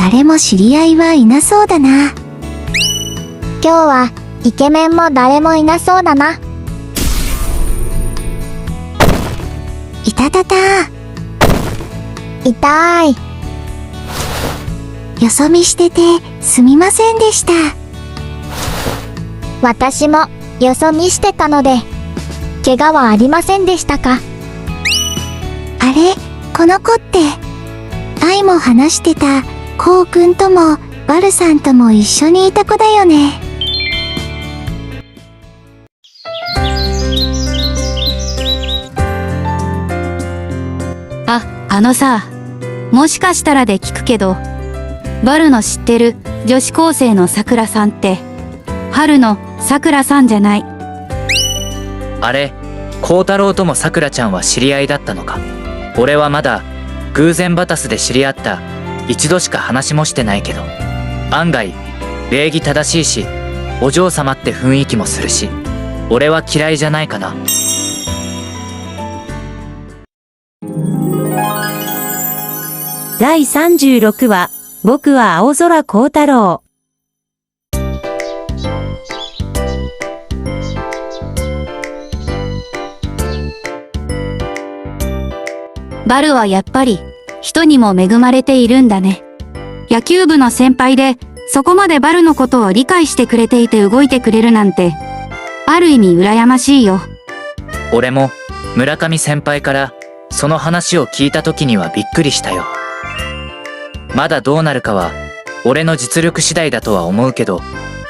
誰も知り合いはいなそうだな。今日はイケメンも誰もいなそうだな。いたたた。痛い。よそ見しててすみませんでした。私もよそ見してたので、怪我はありませんでしたか？あれ、この子って、愛も話してた、こうくんとも、バルさんとも一緒にいた子だよね。あのさ、もしかしたらで聞くけど、バルの知ってる女子高生のさくらさんって、春のさくらさんじゃない？あれ、孝太郎ともさくらちゃんは知り合いだったのか。俺はまだ偶然バタスで知り合った一度しか話もしてないけど、案外礼儀正しいし、お嬢様って雰囲気もするし、俺は嫌いじゃないかな。第36話、僕は青空孝太郎。バルはやっぱり人にも恵まれているんだね。野球部の先輩でそこまでバルのことを理解してくれていて動いてくれるなんて、ある意味羨ましいよ。俺も村上先輩からその話を聞いた時にはびっくりしたよ。まだどうなるかは俺の実力次第だとは思うけど、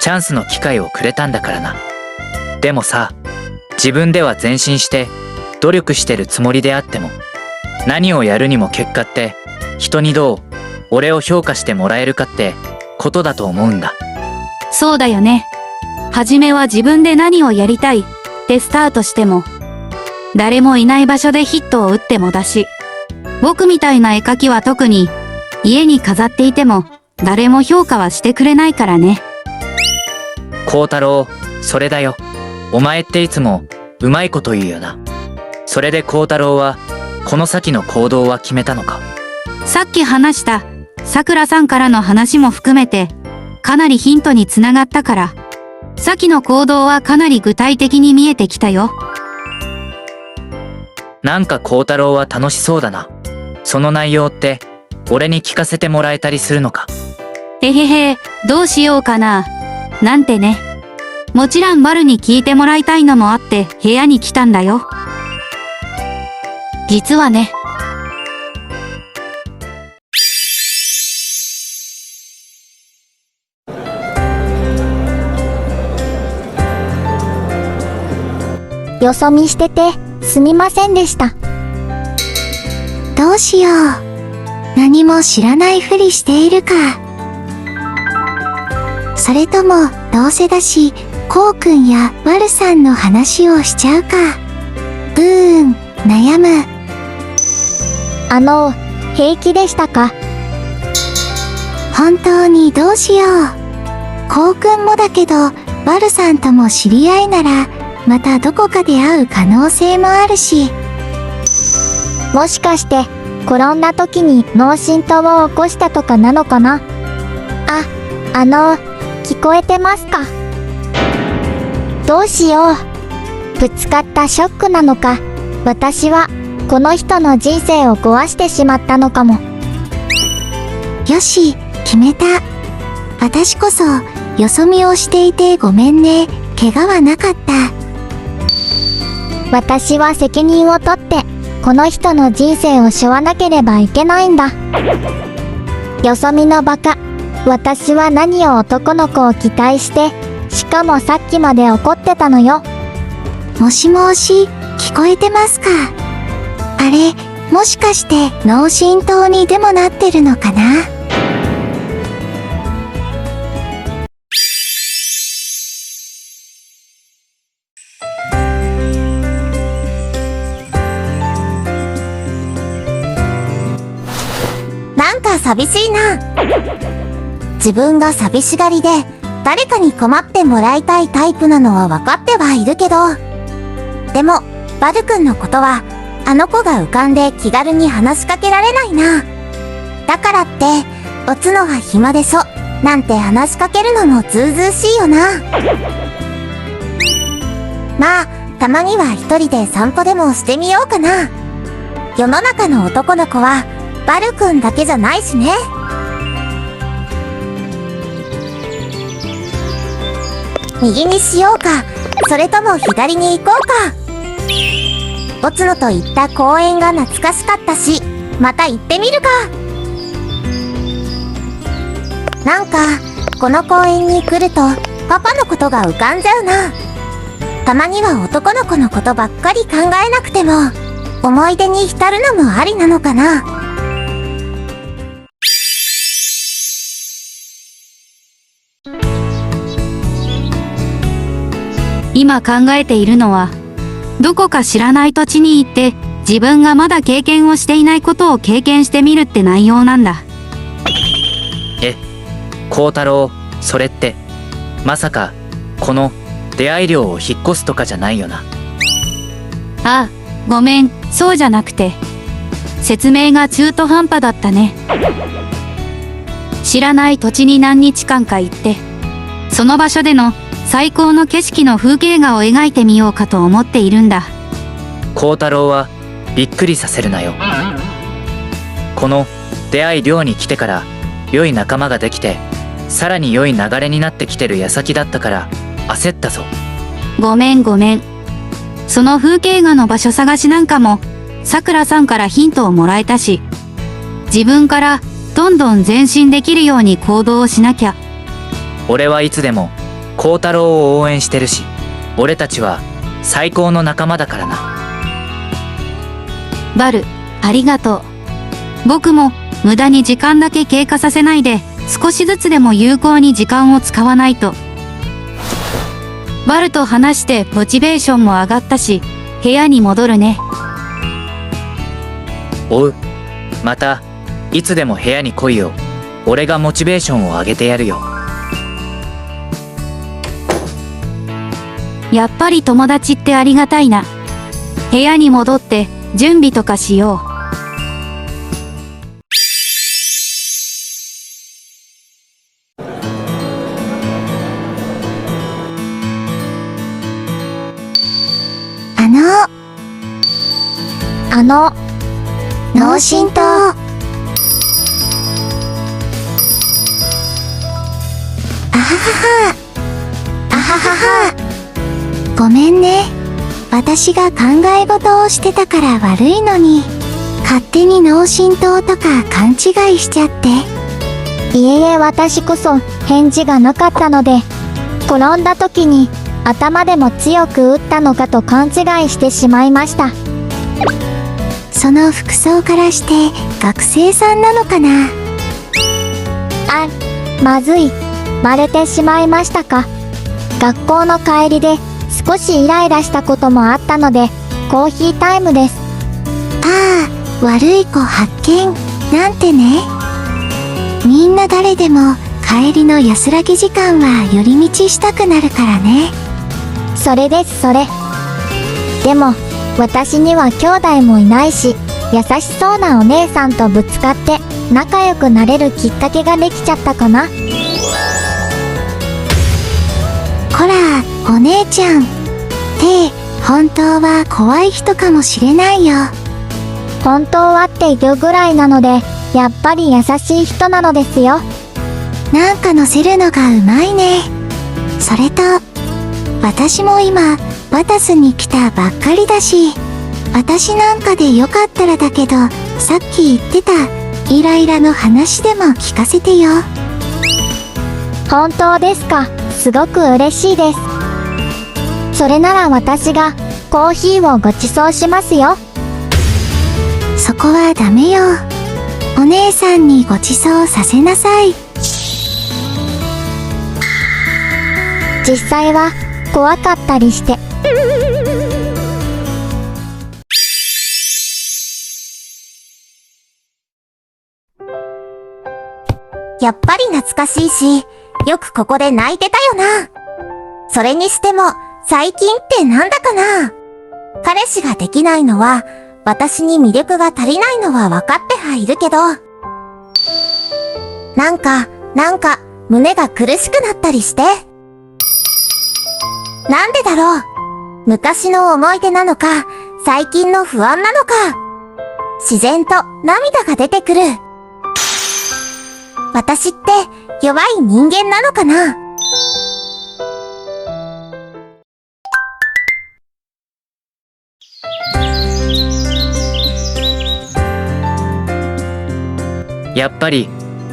チャンスの機会をくれたんだからな。でもさ、自分では前進して努力してるつもりであっても、何をやるにも結果って人にどう俺を評価してもらえるかってことだと思うんだ。そうだよね。はじめは自分で何をやりたいってスタートしても、誰もいない場所でヒットを打ってもだし、僕みたいな絵描きは特に家に飾っていても誰も評価はしてくれないからね。孝太郎、それだよ。お前っていつもうまいこと言うよな。それで孝太郎はこの先の行動は決めたのか？さっき話したさくらさんからの話も含めてかなりヒントにつながったから、先の行動はかなり具体的に見えてきたよ。なんか孝太郎は楽しそうだな。その内容って俺に聞かせてもらえたりするのか？へへへ、どうしようかな。なんてね。もちろんバルに聞いてもらいたいのもあって部屋に来たんだよ。実はね。よそ見しててすみませんでした。どうしよう。何も知らないふりしているか。それともどうせだし、こうくんやバルさんの話をしちゃうか。悩む。平気でしたか？本当にどうしよう。こうくんもだけど、バルさんとも知り合いなら、またどこかで会う可能性もあるし。もしかして転んだ時に脳震盪を起こしたとかなのかな？聞こえてますか？どうしよう。ぶつかったショックなのか、私はこの人の人生を壊してしまったのかも。よし、決めた。私こそよそ見をしていてごめんね。怪我はなかった。私は責任を取ってこの人の人生を背負わなければいけないんだ。よそ見のバカ。私は何を男の子を期待して、しかもさっきまで怒ってたのよ。もしもし、聞こえてますか？あれ、もしかして脳震盪にでもなってるのかな？なんか寂しいな。自分が寂しがりで誰かに構ってもらいたいタイプなのは分かってはいるけど、でもバルくんのことはあの子が浮かんで気軽に話しかけられないな。だからっておつのは暇でしょ、なんて話しかけるのもずうずうしいよな。まあ、たまには一人で散歩でもしてみようかな。世の中の男の子は、バルくんだけじゃないしね。右にしようか、それとも左に行こうか。おつのと行った公園が懐かしかったし、また行ってみるか。なんか、この公園に来ると、パパのことが浮かんじゃうな。たまには男の子のことばっかり考えなくても、思い出に浸るのもありなのかな。今考えているのは、どこか知らない土地に行って、自分がまだ経験をしていないことを経験してみるって内容なんだ。孝太郎、それって、まさか、この出会い寮を引っ越すとかじゃないよな。ああ、ごめん、そうじゃなくて。説明が中途半端だったね。知らない土地に何日間か行って、その場所での最高の景色の風景画を描いてみようかと思っているんだ。孝太郎はびっくりさせるなよ。この出会い寮に来てから良い仲間ができて、さらに良い流れになってきてる矢先だったから焦ったぞ。ごめんごめん。その風景画の場所探しなんかも、さくらさんからヒントをもらえたし、自分からどんどん前進できるように行動をしなきゃ。俺はいつでも孝太郎を応援してるし、俺たちは最高の仲間だからな。バル、ありがとう。僕も無駄に時間だけ経過させないで、少しずつでも有効に時間を使わないと。バルと話してモチベーションも上がったし、部屋に戻るね。おう。またいつでも部屋に来いよ。俺がモチベーションを上げてやるよ。やっぱり友達ってありがたいな。部屋に戻って準備とかしよう。脳震盪。あははは。あははは。ごめんね。私が考え事をしてたから悪いのに、勝手に脳震盪とか勘違いしちゃって。いえいえ、私こそ返事がなかったので、転んだ時に頭でも強く打ったのかと勘違いしてしまいました。その服装からして学生さんなのかな。あ、まずい。バレてしまいましたか。学校の帰りで少しイライラしたこともあったので、コーヒータイムです。ああ、悪い子発見なんてね。みんな誰でも帰りの安らぎ時間は寄り道したくなるからね。それです、それ。でも、私には兄弟もいないし、優しそうなお姉さんとぶつかって仲良くなれるきっかけができちゃったかな。こら、お姉ちゃん。って本当は怖い人かもしれないよ。本当はっていうぐらいなので、やっぱり優しい人なのですよ。なんか乗せるのがうまいね。それと、私も今バタスに来たばっかりだし、私なんかでよかったらだけど、さっき言ってたイライラの話でも聞かせてよ。本当ですか。すごく嬉しいです。それなら私がコーヒーをご馳走しますよ。そこはダメよ。お姉さんにご馳走させなさい。実際は怖かったりして。やっぱり懐かしいし、よくここで泣いてたよな。それにしても、最近ってなんだかな。彼氏ができないのは、私に魅力が足りないのは分かってはいるけど、なんなんか、胸が苦しくなったりして。なんでだろう。昔の思い出なのか、最近の不安なのか。自然と涙が出てくる。私って弱い人間なのかな？やっぱり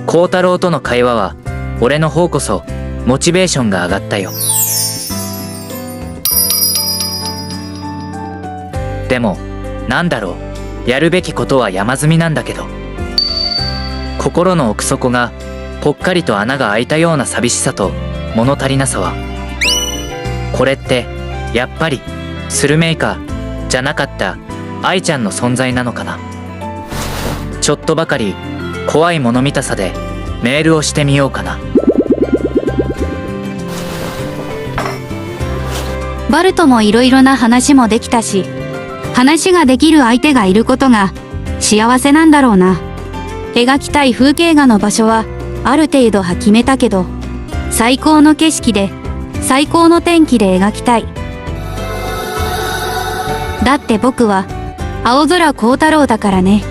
孝太郎との会話は俺の方こそモチベーションが上がったよ。でもなんだろう、やるべきことは山積みなんだけど、心の奥底がぽっかりと穴が開いたような寂しさと物足りなさは、これってやっぱりスルメイカじゃなかった愛ちゃんの存在なのかな。ちょっとばかり怖い物見たさでメールをしてみようかな。バルともいろいろな話もできたし、話ができる相手がいることが幸せなんだろうな。描きたい風景画の場所はある程度は決めたけど、最高の景色で最高の天気で描きたい。だって僕は青空幸太郎だからね。